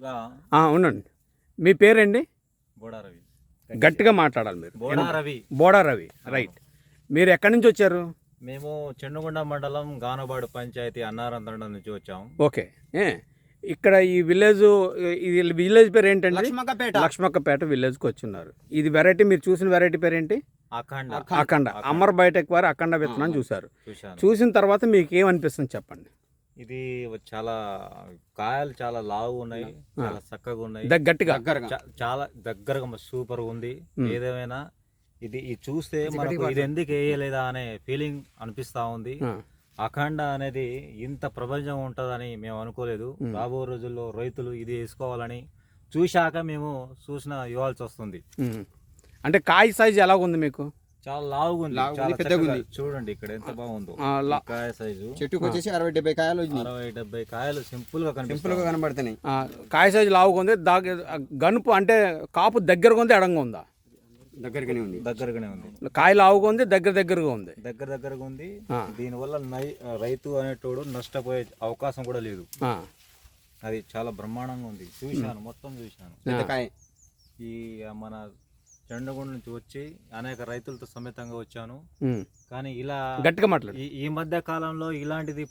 గా ఉండండి. మీ పేరండి? బోడా రవి. గట్టిగా మాట్లాడాలి మీరు. బోడా రవి. బోడా రవి, రైట్. మీరు ఎక్కడి నుంచి వచ్చారు? మేము చెన్నుగుండ మండలం గానబాడు పంచాయతీ అన్నారంతండ నుంచి వచ్చాము. ఓకే. ఇక్కడ ఈ విలేజ్, ఇది విలేజ్ పేరు ఏంటండి? లక్ష్మక్కపేట. లక్ష్మక్కపేట విలేజ్కి వచ్చిన్నారు. ఇది వెరైటీ, మీరు చూసిన వెరైటీ పేరు ఏంటి? అఖండ. అఖండ. అమర్ బయోటెక్ వారు అఖండ విత్తనం చూశారు. చూశాను. చూసిన తర్వాత మీకు ఏమనిపిస్తుంది చెప్పండి. ఇది చాలా కాయలు చాలా లావు ఉన్నాయి, చాలా చక్కగా ఉన్నాయి, గట్టిగా చాలా దగ్గరగా సూపర్ ఉంది. ఏదేమైనా ఇది చూస్తే మనకు ఇది ఎందుకు వేయలేదా అనే ఫీలింగ్ అనిపిస్తా ఉంది. అఖండ అనేది ఇంత ప్రపంచం ఉంటుందని మేము అనుకోలేదు. రాబో రోజుల్లో రైతులు ఇది వేసుకోవాలని చూశాక మేము ఇవ్వాల్సి వస్తుంది. అంటే కాయ సైజ్ ఎలా ఉంది మీకు? చాలా లావుగా ఉంది, చాలా పెద్దగా ఉంది. చూడండి ఇక్కడ ఎంత బాగుందో కాయ సైజు. చెట్టుకు వచ్చేసి 60-70 కాయలు 60-70 కాయలు సింపుల్ గా కనబడుతున్నాయి. కాయ సైజు లావుగా ఉంది. గనుపు అంటే కాపు దగ్గరగా ఉంది, ఎడంగా ఉందా? దగ్గరగానే ఉంది. దగ్గరగానే ఉంది. కాయ లావుగా ఉంది, దగ్గరగా ఉంది. దగ్గరగా ఉంది. దీనివల్ల రైతు అనేటోడు నష్టపోయే అవకాశం కూడా లేదు. అది చాలా బ్రహ్మాండంగా ఉంది. చూశాను, మొత్తం చూశాను. ఈ మన చెండగుండ నుంచి వచ్చి అనేక రైతులతో సమేతంగా వచ్చాను. కానీ ఇలా గట్టిగా మాట్లాడు. ఈ మధ్య కాలంలో ఇలాంటిది